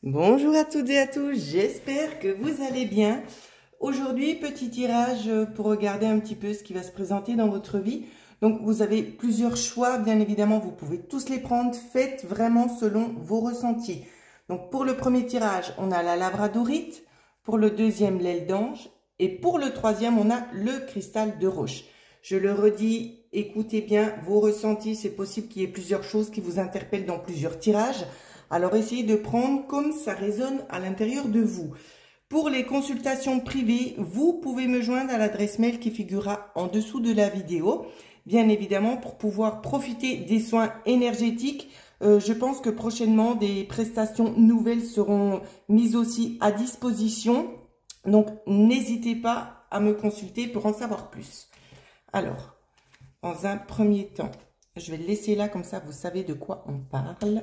Bonjour à toutes et à tous, j'espère que vous allez bien. Aujourd'hui, petit tirage pour regarder un petit peu ce qui va se présenter dans votre vie. Donc, vous avez plusieurs choix, bien évidemment, vous pouvez tous les prendre. Faites vraiment selon vos ressentis. Donc, pour le premier tirage, on a la labradorite. Pour le deuxième, l'aile d'ange. Et pour le troisième, on a le cristal de roche. Je le redis, écoutez bien vos ressentis. C'est possible qu'il y ait plusieurs choses qui vous interpellent dans plusieurs tirages. Alors, essayez de prendre comme ça résonne à l'intérieur de vous. Pour les consultations privées, vous pouvez me joindre à l'adresse mail qui figurera en dessous de la vidéo. Bien évidemment, pour pouvoir profiter des soins énergétiques, je pense que prochainement, des prestations nouvelles seront mises aussi à disposition. Donc, n'hésitez pas à me consulter pour en savoir plus. Alors, dans un premier temps, je vais le laisser là, comme ça vous savez de quoi on parle.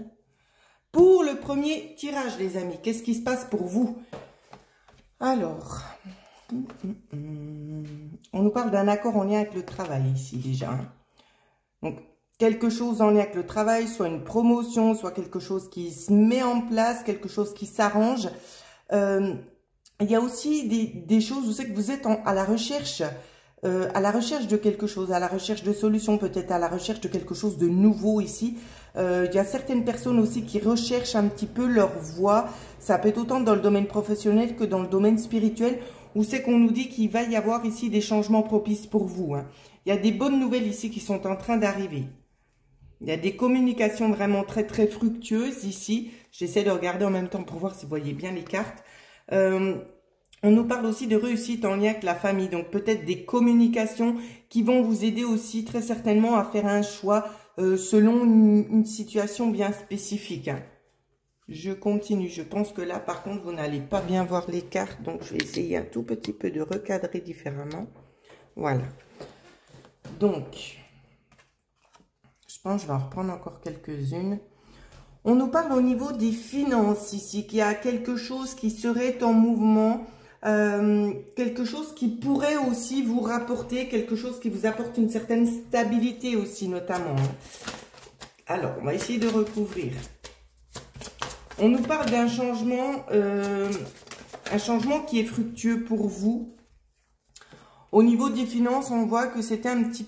Pour le premier tirage, les amis, qu'est-ce qui se passe pour vous? Alors, on nous parle d'un accord en lien avec le travail ici déjà. Donc, quelque chose en lien avec le travail, soit une promotion, soit quelque chose qui se met en place, quelque chose qui s'arrange. Il y a aussi des choses, je sais que vous êtes à la recherche de quelque chose, à la recherche de solutions, peut-être à la recherche de quelque chose de nouveau ici. Il y a certaines personnes aussi qui recherchent un petit peu leur voie. Ça peut être autant dans le domaine professionnel que dans le domaine spirituel, où c'est qu'on nous dit qu'il va y avoir ici des changements propices pour vous. Il y a des bonnes nouvelles ici qui sont en train d'arriver. Il y a des communications vraiment très très fructueuses ici. J'essaie de regarder en même temps pour voir si vous voyez bien les cartes. On nous parle aussi de réussite en lien avec la famille. Donc peut-être des communications qui vont vous aider aussi très certainement à faire un choix selon une situation bien spécifique. Je continue. Je pense que là, par contre, vous n'allez pas bien voir les cartes. Donc, je vais essayer un tout petit peu de recadrer différemment. Voilà. Donc, je pense que je vais en reprendre encore quelques-unes. On nous parle au niveau des finances ici, qu'il y a quelque chose qui serait en mouvement, quelque chose qui pourrait aussi vous rapporter, quelque chose qui vous apporte une certaine stabilité aussi notamment. Alors, on va essayer de recouvrir. On nous parle d'un changement qui est fructueux pour vous. Au niveau des finances, on voit que c'était un petit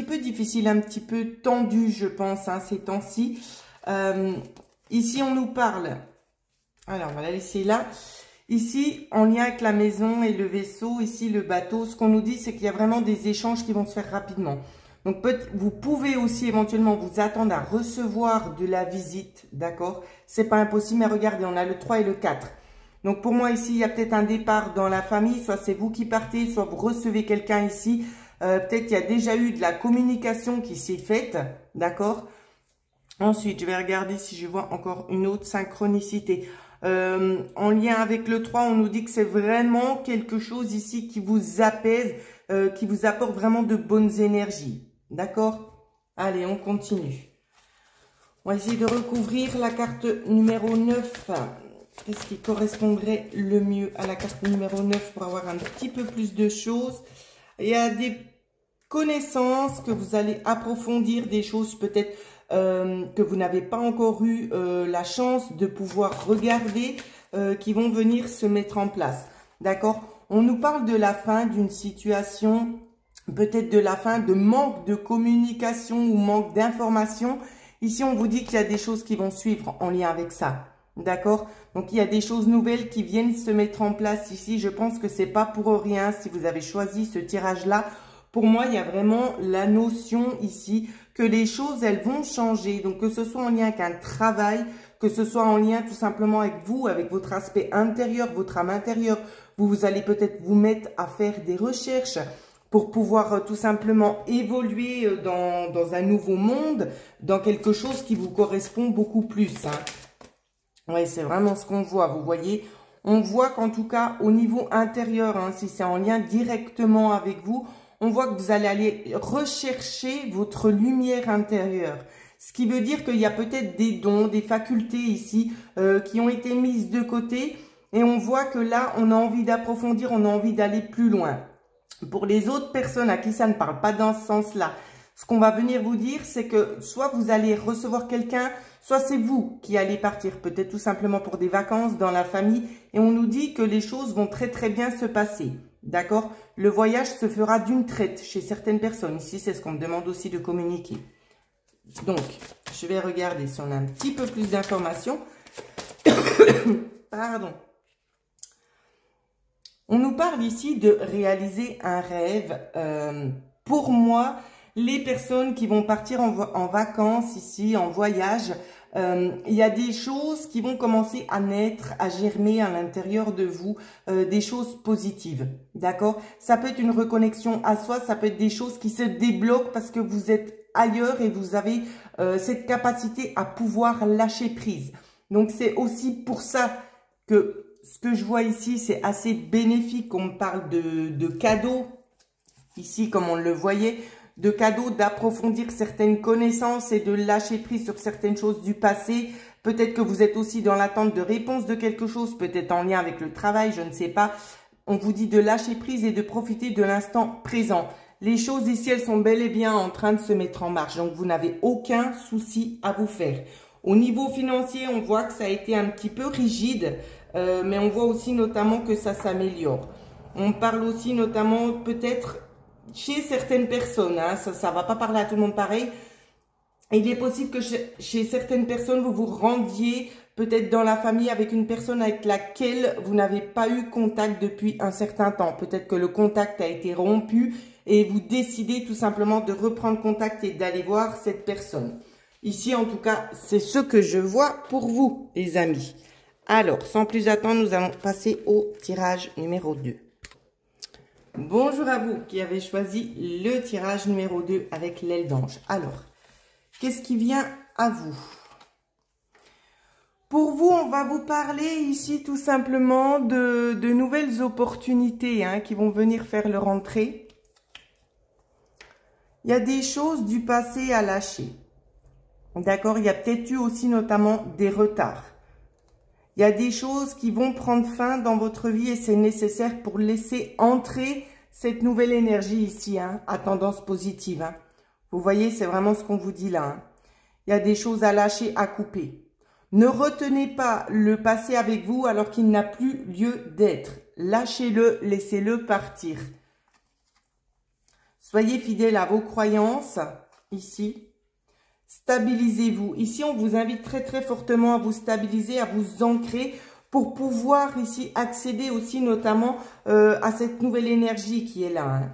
peu difficile, un petit peu tendu, je pense, ces temps-ci. Ici, on nous parle, alors on va la laisser là. Ici, en lien avec la maison et le vaisseau, ici le bateau, ce qu'on nous dit, c'est qu'il y a vraiment des échanges qui vont se faire rapidement. Donc, vous pouvez aussi éventuellement vous attendre à recevoir de la visite, d'accord? C'est pas impossible, mais regardez, on a le 3 et le 4. Donc, pour moi, ici, il y a peut-être un départ dans la famille, soit c'est vous qui partez, soit vous recevez quelqu'un ici. Peut-être qu'il y a déjà eu de la communication qui s'est faite, d'accord? Ensuite, je vais regarder si je vois encore une autre synchronicité. En lien avec le 3, on nous dit que c'est vraiment quelque chose ici qui vous apaise, qui vous apporte vraiment de bonnes énergies. D'accord? Allez, on continue. On va essayer de recouvrir la carte numéro 9. Qu'est-ce qui correspondrait le mieux à la carte numéro 9 pour avoir un petit peu plus de choses? Il y a des connaissances que vous allez approfondir, des choses peut-être que vous n'avez pas encore eu la chance de pouvoir regarder, qui vont venir se mettre en place. D'accord? On nous parle de la fin d'une situation, peut-être de la fin de manque de communication ou manque d'information. Ici, on vous dit qu'il y a des choses qui vont suivre en lien avec ça. D'accord? Donc, il y a des choses nouvelles qui viennent se mettre en place ici. Je pense que c'est pas pour rien si vous avez choisi ce tirage-là. Pour moi, il y a vraiment la notion ici que les choses, elles vont changer. Donc, que ce soit en lien avec un travail, que ce soit en lien tout simplement avec vous, avec votre aspect intérieur, votre âme intérieure. Vous allez peut-être vous mettre à faire des recherches pour pouvoir tout simplement évoluer dans un nouveau monde, dans quelque chose qui vous correspond beaucoup plus. Oui, c'est vraiment ce qu'on voit, vous voyez. On voit qu'en tout cas, au niveau intérieur, si c'est en lien directement avec vous, on voit que vous allez aller rechercher votre lumière intérieure. Ce qui veut dire qu'il y a peut-être des dons, des facultés ici qui ont été mises de côté. Et on voit que là, on a envie d'approfondir, on a envie d'aller plus loin. Pour les autres personnes à qui ça ne parle pas dans ce sens-là, ce qu'on va venir vous dire, c'est que soit vous allez recevoir quelqu'un, soit c'est vous qui allez partir, peut-être tout simplement pour des vacances dans la famille, et on nous dit que les choses vont très très bien se passer. D'accord? Le voyage se fera d'une traite chez certaines personnes. Ici, c'est ce qu'on me demande aussi de communiquer. Donc, je vais regarder si on a un petit peu plus d'informations. Pardon. On nous parle ici de réaliser un rêve. Pour moi, les personnes qui vont partir en vacances ici, en voyage, il y a des choses qui vont commencer à naître, à germer à l'intérieur de vous, des choses positives, d'accord? Ça peut être une reconnexion à soi, ça peut être des choses qui se débloquent parce que vous êtes ailleurs et vous avez cette capacité à pouvoir lâcher prise. Donc, c'est aussi pour ça que ce que je vois ici, c'est assez bénéfique. On me parle de cadeaux, ici, comme on le voyait, de cadeaux, d'approfondir certaines connaissances et de lâcher prise sur certaines choses du passé. Peut-être que vous êtes aussi dans l'attente de réponse de quelque chose, peut-être en lien avec le travail, je ne sais pas. On vous dit de lâcher prise et de profiter de l'instant présent. Les choses ici, elles sont bel et bien en train de se mettre en marche, donc vous n'avez aucun souci à vous faire. Au niveau financier, on voit que ça a été un petit peu rigide, mais on voit aussi notamment que ça s'améliore. On parle aussi notamment peut-être chez certaines personnes, hein, ça va pas parler à tout le monde pareil. Il est possible que chez certaines personnes, vous vous rendiez peut-être dans la famille avec une personne avec laquelle vous n'avez pas eu contact depuis un certain temps. Peut-être que le contact a été rompu et vous décidez tout simplement de reprendre contact et d'aller voir cette personne. Ici, en tout cas, c'est ce que je vois pour vous, les amis. Alors, sans plus attendre, nous allons passer au tirage numéro 2. Bonjour à vous qui avez choisi le tirage numéro 2 avec l'aile d'ange. Alors, qu'est-ce qui vient à vous? Pour vous, on va vous parler ici tout simplement de nouvelles opportunités hein, qui vont venir faire leur entrée. Il y a des choses du passé à lâcher. D'accord? Il y a peut-être eu aussi notamment des retards. Il y a des choses qui vont prendre fin dans votre vie et c'est nécessaire pour laisser entrer cette nouvelle énergie ici, hein, à tendance positive. Hein. Vous voyez, c'est vraiment ce qu'on vous dit là. Hein. Il y a des choses à lâcher, à couper. Ne retenez pas le passé avec vous alors qu'il n'a plus lieu d'être. Lâchez-le, laissez-le partir. Soyez fidèles à vos croyances, ici. Stabilisez-vous. Ici, on vous invite très très fortement à vous stabiliser, à vous ancrer pour pouvoir ici accéder aussi notamment à cette nouvelle énergie qui est là. Hein.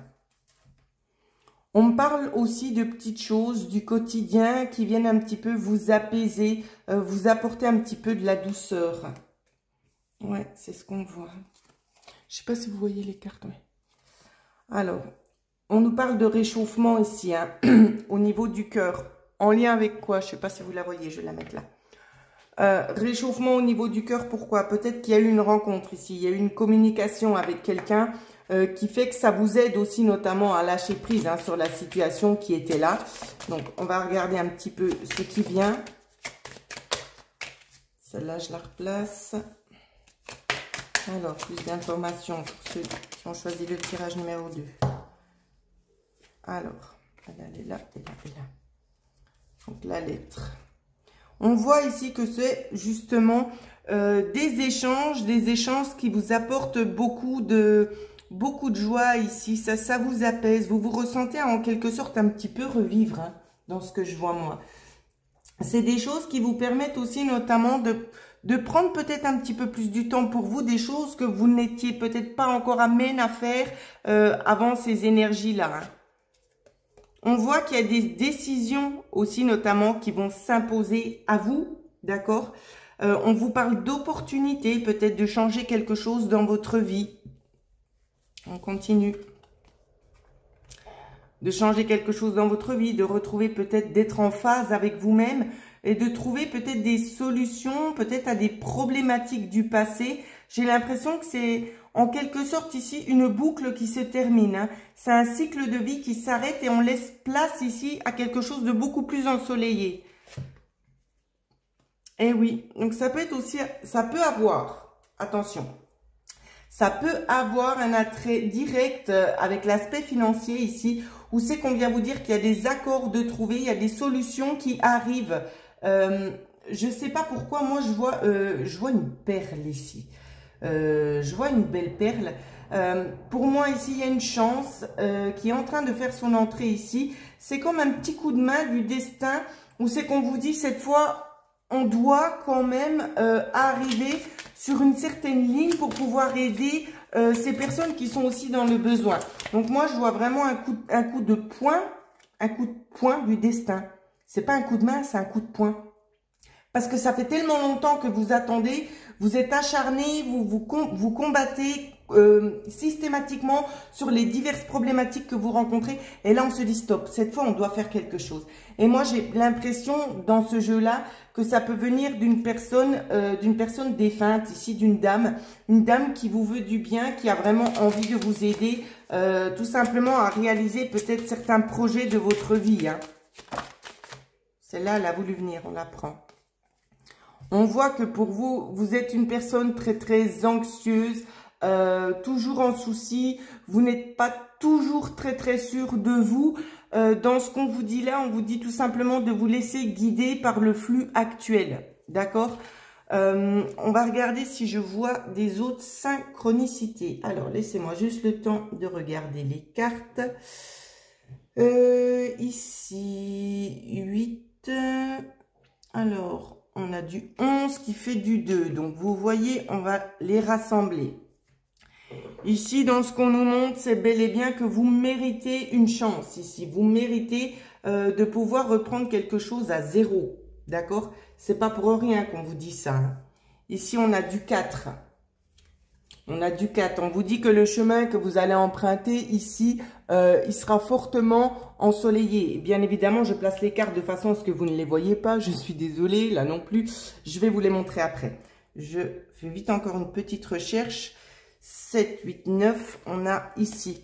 On me parle aussi de petites choses du quotidien qui viennent un petit peu vous apaiser, vous apporter un petit peu de la douceur. Ouais, c'est ce qu'on voit. Je ne sais pas si vous voyez les cartes. Ouais. Alors, on nous parle de réchauffement ici, hein, au niveau du cœur. En lien avec quoi? Je ne sais pas si vous la voyez, je vais la mettre là. Réchauffement au niveau du cœur, pourquoi? Peut-être qu'il y a eu une rencontre ici, il y a eu une communication avec quelqu'un qui fait que ça vous aide aussi notamment à lâcher prise hein, sur la situation qui était là. Donc, on va regarder un petit peu ce qui vient. Celle-là, je la replace. Alors, plus d'informations pour ceux qui ont choisi le tirage numéro 2. Alors, elle est là, elle est là, elle est là. Donc, la lettre. On voit ici que c'est justement des échanges qui vous apportent beaucoup de joie ici. Ça vous apaise. Vous vous ressentez en quelque sorte un petit peu revivre hein, dans ce que je vois moi. C'est des choses qui vous permettent aussi notamment de prendre peut-être un petit peu plus du temps pour vous, des choses que vous n'étiez peut-être pas encore amène à faire avant ces énergies-là. Hein. On voit qu'il y a des décisions aussi notamment qui vont s'imposer à vous, d'accord? On vous parle d'opportunités, peut-être de changer quelque chose dans votre vie. On continue. De changer quelque chose dans votre vie, de retrouver peut-être d'être en phase avec vous-même et de trouver peut-être des solutions, peut-être à des problématiques du passé. J'ai l'impression que c'est en quelque sorte ici une boucle qui se termine. Hein. C'est un cycle de vie qui s'arrête et on laisse place ici à quelque chose de beaucoup plus ensoleillé. Et oui, donc ça peut être aussi, ça peut avoir, attention, ça peut avoir un attrait direct avec l'aspect financier ici, où c'est qu'on vient vous dire qu'il y a des accords de trouver, il y a des solutions qui arrivent je sais pas pourquoi, moi je vois une perle ici. Je vois une belle perle. Pour moi ici, il y a une chance qui est en train de faire son entrée ici. C'est comme un petit coup de main du destin où c'est qu'on vous dit cette fois, on doit quand même arriver sur une certaine ligne pour pouvoir aider ces personnes qui sont aussi dans le besoin. Donc moi, je vois vraiment un coup de poing du destin. C'est pas un coup de main, c'est un coup de poing. Parce que ça fait tellement longtemps que vous attendez, vous êtes acharné, vous combattez systématiquement sur les diverses problématiques que vous rencontrez. Et là, on se dit stop, cette fois, on doit faire quelque chose. Et moi, j'ai l'impression dans ce jeu-là que ça peut venir d'une personne défunte, ici d'une dame. Une dame qui vous veut du bien, qui a vraiment envie de vous aider tout simplement à réaliser peut-être certains projets de votre vie. Hein. Celle-là, elle a voulu venir, on la prend. On voit que pour vous, vous êtes une personne très, très anxieuse, toujours en souci. Vous n'êtes pas toujours très, très sûr de vous. Dans ce qu'on vous dit là, on vous dit tout simplement de vous laisser guider par le flux actuel. D'accord? On va regarder si je vois des autres synchronicités. Alors, laissez-moi juste le temps de regarder les cartes. Ici, 8. Alors... on a du 11 qui fait du 2. Donc, vous voyez, on va les rassembler. Ici, dans ce qu'on nous montre, c'est bel et bien que vous méritez une chance. Ici, vous méritez de pouvoir reprendre quelque chose à zéro. D'accord? C'est pas pour rien qu'on vous dit ça. Hein. Ici, on a du 4. On a du 4. On vous dit que le chemin que vous allez emprunter ici, il sera fortement ensoleillé. Et bien évidemment, je place les cartes de façon à ce que vous ne les voyez pas. Je suis désolée, là non plus. Je vais vous les montrer après. Je fais vite encore une petite recherche. 7, 8, 9, on a ici.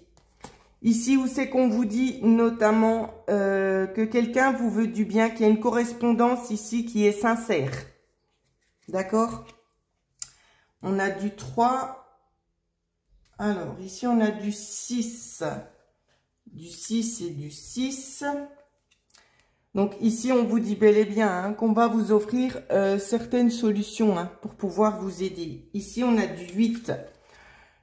Ici où c'est qu'on vous dit notamment que quelqu'un vous veut du bien, qu'il y a une correspondance ici qui est sincère. D'accord? On a du 3. Alors, ici, on a du 6. Du 6 et du 6. Donc, ici, on vous dit bel et bien hein, qu'on va vous offrir certaines solutions hein, pour pouvoir vous aider. Ici, on a du 8.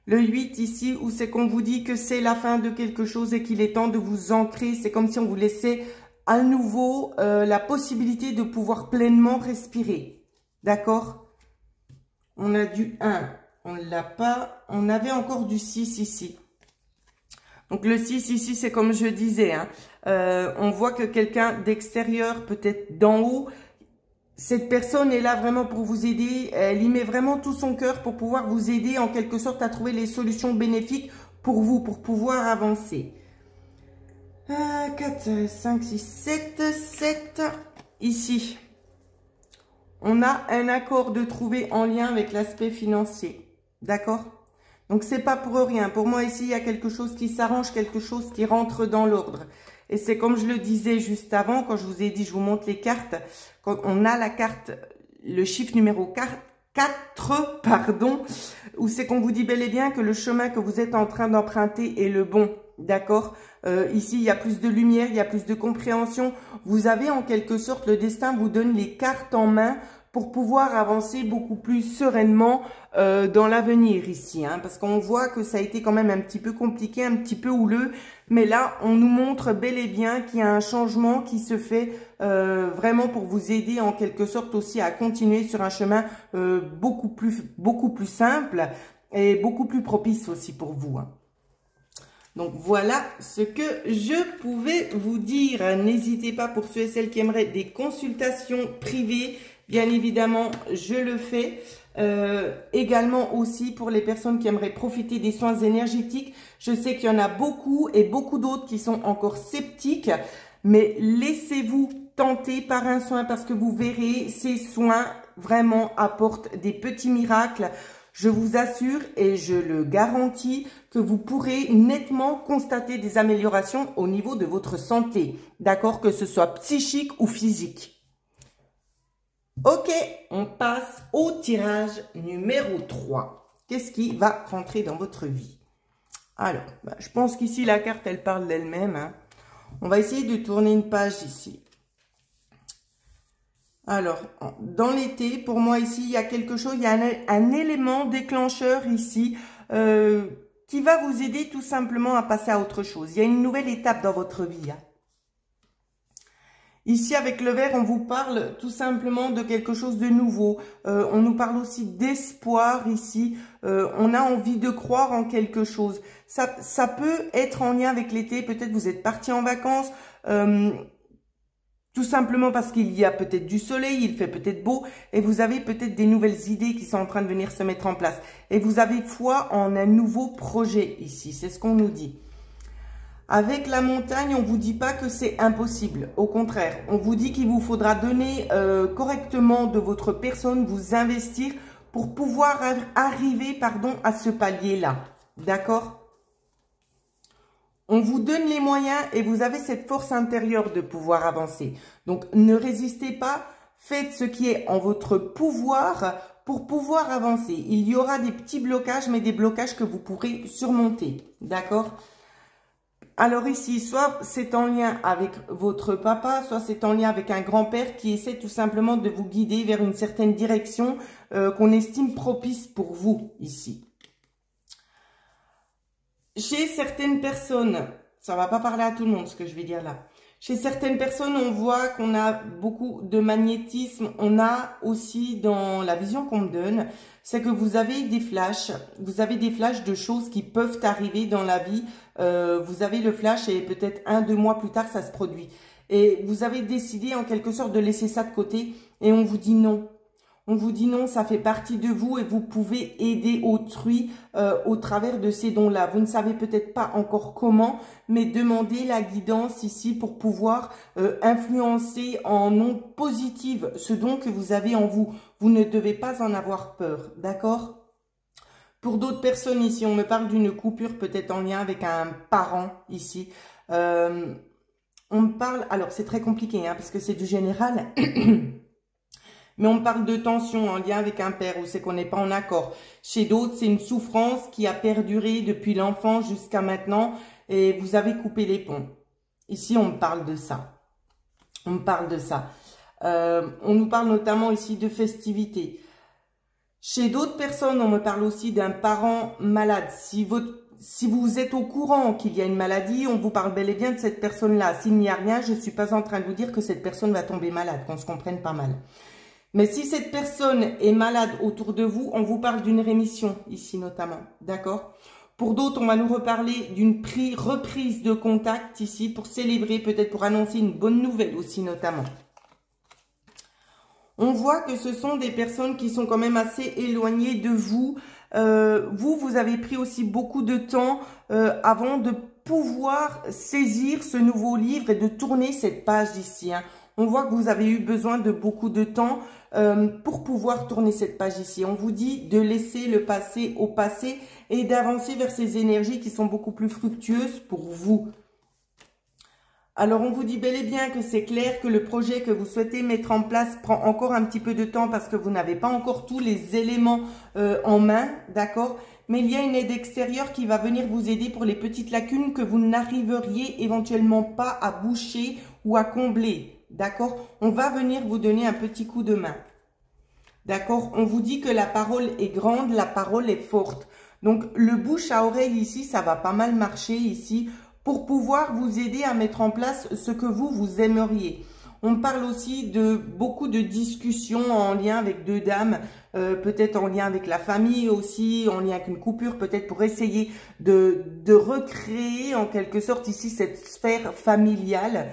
Le 8, ici, où c'est qu'on vous dit que c'est la fin de quelque chose et qu'il est temps de vous ancrer. C'est comme si on vous laissait à nouveau la possibilité de pouvoir pleinement respirer. D'accord? On a du 1. On ne l'a pas. On avait encore du 6 ici. Donc, le 6 ici, c'est comme je disais. Hein, on voit que quelqu'un d'extérieur, peut-être d'en haut, cette personne est là vraiment pour vous aider. Elle y met vraiment tout son cœur pour pouvoir vous aider en quelque sorte à trouver les solutions bénéfiques pour vous, pour pouvoir avancer. 4, 5, 6, 7, 7. Ici, on a un accord de trouver en lien avec l'aspect financier. D'accord? Donc, c'est pas pour rien. Pour moi, ici, il y a quelque chose qui s'arrange, quelque chose qui rentre dans l'ordre. Et c'est comme je le disais juste avant, quand je vous ai dit, je vous montre les cartes. Quand on a la carte, le chiffre numéro 4, pardon, où c'est qu'on vous dit bel et bien que le chemin que vous êtes en train d'emprunter est le bon. D'accord? Ici, il y a plus de lumière, il y a plus de compréhension. Vous avez en quelque sorte, le destin vous donne les cartes en main pour pouvoir avancer beaucoup plus sereinement dans l'avenir ici. Hein, parce qu'on voit que ça a été quand même un petit peu compliqué, un petit peu houleux. Mais là, on nous montre bel et bien qu'il y a un changement qui se fait vraiment pour vous aider en quelque sorte aussi à continuer sur un chemin beaucoup plus simple et beaucoup plus propice aussi pour vous. Hein. Donc, voilà ce que je pouvais vous dire. N'hésitez pas pour ceux et celles qui aimeraient des consultations privées. Bien évidemment, je le fais. Également aussi pour les personnes qui aimeraient profiter des soins énergétiques. Je sais qu'il y en a beaucoup et beaucoup d'autres qui sont encore sceptiques. Mais laissez-vous tenter par un soin parce que vous verrez, ces soins vraiment apportent des petits miracles. Je vous assure et je le garantis que vous pourrez nettement constater des améliorations au niveau de votre santé. D'accord? Que ce soit psychique ou physique. Ok, on passe au tirage numéro 3. Qu'est-ce qui va rentrer dans votre vie? Alors, je pense qu'ici, la carte, elle parle d'elle-même. Hein. On va essayer de tourner une page ici. Alors, dans l'été, pour moi ici, il y a quelque chose, il y a un élément déclencheur ici qui va vous aider tout simplement à passer à autre chose. Il y a une nouvelle étape dans votre vie. Hein. Ici, avec le vert, on vous parle tout simplement de quelque chose de nouveau. On nous parle aussi d'espoir ici. On a envie de croire en quelque chose. Ça peut être en lien avec l'été. Peut-être vous êtes parti en vacances. Tout simplement parce qu'il y a peut-être du soleil, il fait peut-être beau et vous avez peut-être des nouvelles idées qui sont en train de venir se mettre en place. Et vous avez foi en un nouveau projet ici, c'est ce qu'on nous dit. Avec la montagne, on ne vous dit pas que c'est impossible. Au contraire, on vous dit qu'il vous faudra donner correctement de votre personne, vous investir pour pouvoir arriver à ce palier-là. D'accord ? On vous donne les moyens et vous avez cette force intérieure de pouvoir avancer. Donc, ne résistez pas, faites ce qui est en votre pouvoir pour pouvoir avancer. Il y aura des petits blocages, mais des blocages que vous pourrez surmonter. D'accord ? Alors ici, soit c'est en lien avec votre papa, soit c'est en lien avec un grand-père qui essaie tout simplement de vous guider vers une certaine direction qu'on estime propice pour vous ici. Chez certaines personnes, ça va pas parler à tout le monde ce que je vais dire là. Chez certaines personnes, on voit qu'on a beaucoup de magnétisme. On a aussi dans la vision qu'on me donne, c'est que vous avez des flashs. Vous avez des flashs de choses qui peuvent arriver dans la vie. Vous avez le flash et peut-être 1-2 mois plus tard, ça se produit. Et vous avez décidé en quelque sorte de laisser ça de côté et on vous dit non. On vous dit non, ça fait partie de vous et vous pouvez aider autrui au travers de ces dons-là. Vous ne savez peut-être pas encore comment, mais demandez la guidance ici pour pouvoir influencer en ondes positives ce don que vous avez en vous. Vous ne devez pas en avoir peur, d'accord ? Pour d'autres personnes ici, on me parle d'une coupure peut-être en lien avec un parent ici. On me parle, alors c'est très compliqué hein, parce que c'est du général. Mais on parle de tension en lien avec un père où c'est qu'on n'est pas en accord. Chez d'autres, c'est une souffrance qui a perduré depuis l'enfant jusqu'à maintenant et vous avez coupé les ponts. Ici, on me parle de ça. On me parle de ça. On nous parle notamment ici de festivités. Chez d'autres personnes, on me parle aussi d'un parent malade. Si vous êtes au courant qu'il y a une maladie, on vous parle bel et bien de cette personne-là. S'il n'y a rien, je ne suis pas en train de vous dire que cette personne va tomber malade, qu'on se comprenne pas mal. Mais si cette personne est malade autour de vous, on vous parle d'une rémission, ici notamment, d'accord? Pour d'autres, on va nous reparler d'une reprise de contact ici pour célébrer, peut-être pour annoncer une bonne nouvelle aussi notamment. On voit que ce sont des personnes qui sont quand même assez éloignées de vous. Vous avez pris aussi beaucoup de temps avant de pouvoir saisir ce nouveau livre et de tourner cette page ici, hein. On voit que vous avez eu besoin de beaucoup de temps pour pouvoir tourner cette page ici. On vous dit de laisser le passé au passé et d'avancer vers ces énergies qui sont beaucoup plus fructueuses pour vous. Alors, on vous dit bel et bien que c'est clair que le projet que vous souhaitez mettre en place prend encore un petit peu de temps parce que vous n'avez pas encore tous les éléments en main, d'accord? Mais il y a une aide extérieure qui va venir vous aider pour les petites lacunes que vous n'arriveriez éventuellement pas à boucher ou à combler. D'accord? On va venir vous donner un petit coup de main. D'accord? On vous dit que la parole est grande, la parole est forte. Donc, le bouche à oreille ici, ça va pas mal marcher ici pour pouvoir vous aider à mettre en place ce que vous aimeriez. On parle aussi de beaucoup de discussions en lien avec deux dames, peut-être en lien avec la famille aussi, en lien avec une coupure, peut-être pour essayer de recréer en quelque sorte ici cette sphère familiale.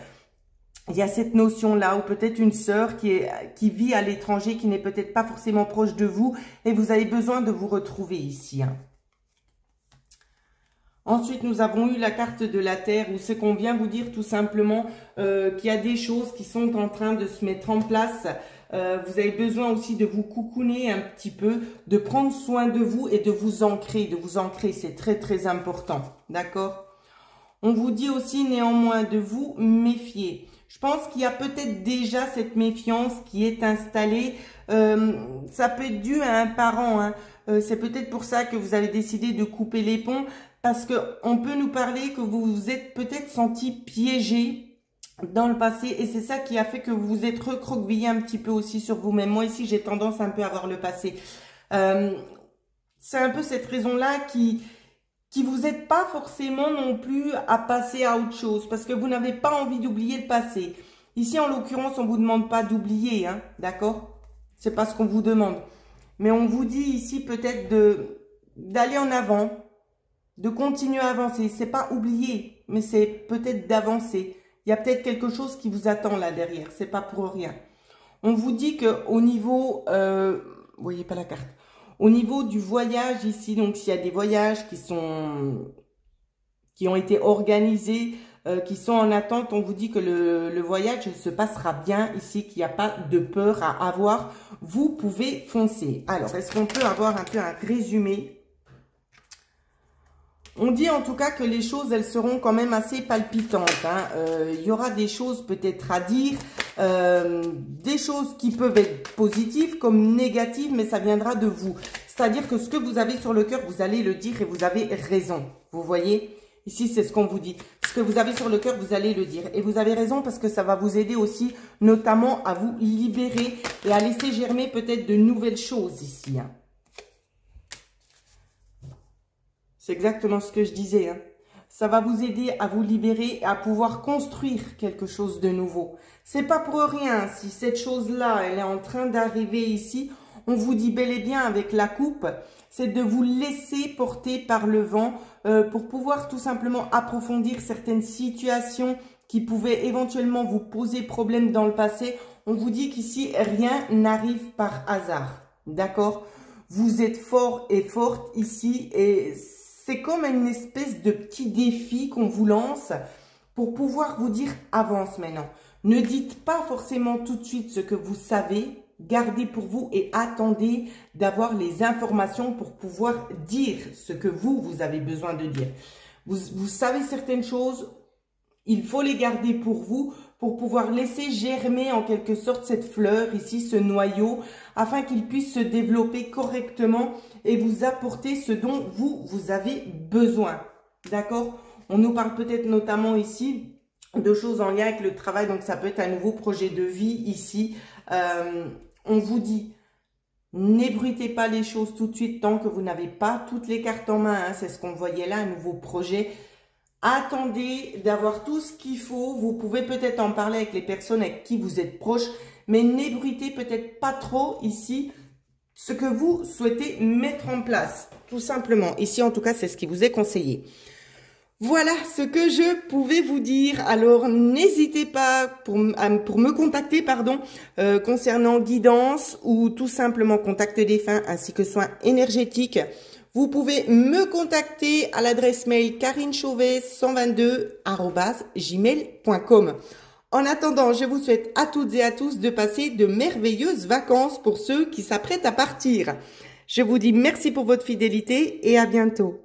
Il y a cette notion-là, ou peut-être une sœur qui vit à l'étranger, qui n'est peut-être pas forcément proche de vous, et vous avez besoin de vous retrouver ici. Hein. Ensuite, nous avons eu la carte de la Terre, où c'est qu'on vient vous dire tout simplement qu'il y a des choses qui sont en train de se mettre en place. Vous avez besoin aussi de vous coucouner un petit peu, de prendre soin de vous et de vous ancrer. C'est très très important, d'accord? On vous dit aussi néanmoins de vous méfier. Je pense qu'il y a peut-être déjà cette méfiance qui est installée. Ça peut être dû à un parent. Hein. C'est peut-être pour ça que vous avez décidé de couper les ponts. Parce qu'on peut nous parler que vous vous êtes peut-être senti piégé dans le passé et c'est ça qui a fait que vous vous êtes recroquevillé un petit peu aussi sur vous-même. Moi ici, j'ai tendance un peu à voir le passé. C'est un peu cette raison-là qui vous aide pas forcément non plus à passer à autre chose parce que vous n'avez pas envie d'oublier le passé. Ici, en l'occurrence, on vous demande pas d'oublier, hein, d'accord? C'est pas ce qu'on vous demande. Mais on vous dit ici peut-être d'aller en avant, de continuer à avancer. C'est pas oublier, mais c'est peut-être d'avancer. Il y a peut-être quelque chose qui vous attend là derrière. C'est pas pour rien. On vous dit que au niveau, vous voyez pas la carte. Au niveau du voyage ici, donc s'il y a des voyages qui ont été organisés, qui sont en attente, on vous dit que le voyage se passera bien ici, qu'il n'y a pas de peur à avoir. Vous pouvez foncer. Alors, est-ce qu'on peut avoir un peu un résumé? On dit en tout cas que les choses, elles seront quand même assez palpitantes. Hein. Il y aura des choses peut-être à dire, des choses qui peuvent être positives comme négatives, mais ça viendra de vous. C'est-à-dire que ce que vous avez sur le cœur, vous allez le dire et vous avez raison. Vous voyez? Ici, c'est ce qu'on vous dit. Ce que vous avez sur le cœur, vous allez le dire. Et vous avez raison parce que ça va vous aider aussi, notamment à vous libérer et à laisser germer peut-être de nouvelles choses ici. Hein. C'est exactement ce que je disais. Hein. Ça va vous aider à vous libérer et à pouvoir construire quelque chose de nouveau. C'est pas pour rien si cette chose-là, elle est en train d'arriver ici. On vous dit bel et bien avec la coupe, c'est de vous laisser porter par le vent pour pouvoir tout simplement approfondir certaines situations qui pouvaient éventuellement vous poser problème dans le passé. On vous dit qu'ici, rien n'arrive par hasard. D'accord? Vous êtes fort et forte ici et c'est comme une espèce de petit défi qu'on vous lance pour pouvoir vous dire avance maintenant. Ne dites pas forcément tout de suite ce que vous savez. Gardez pour vous et attendez d'avoir les informations pour pouvoir dire ce que vous avez besoin de dire. Vous savez certaines choses, il faut les garder pour vous pour pouvoir laisser germer en quelque sorte cette fleur ici, ce noyau, afin qu'il puisse se développer correctement et vous apporter ce dont vous avez besoin. D'accord? On nous parle peut-être notamment ici de choses en lien avec le travail, donc ça peut être un nouveau projet de vie ici. On vous dit, n'ébruitez pas les choses tout de suite tant que vous n'avez pas toutes les cartes en main. Hein, c'est ce qu'on voyait là, un nouveau projet. Attendez d'avoir tout ce qu'il faut. Vous pouvez peut-être en parler avec les personnes avec qui vous êtes proches, mais n'ébruitez peut-être pas trop ici ce que vous souhaitez mettre en place, tout simplement. Ici, en tout cas, c'est ce qui vous est conseillé. Voilà ce que je pouvais vous dire. Alors, n'hésitez pas pour me contacter, concernant guidance ou tout simplement contact défunt ainsi que soins énergétiques. Vous pouvez me contacter à l'adresse mail karinechauvet122@gmail.com. En attendant, je vous souhaite à toutes et à tous de passer de merveilleuses vacances pour ceux qui s'apprêtent à partir. Je vous dis merci pour votre fidélité et à bientôt.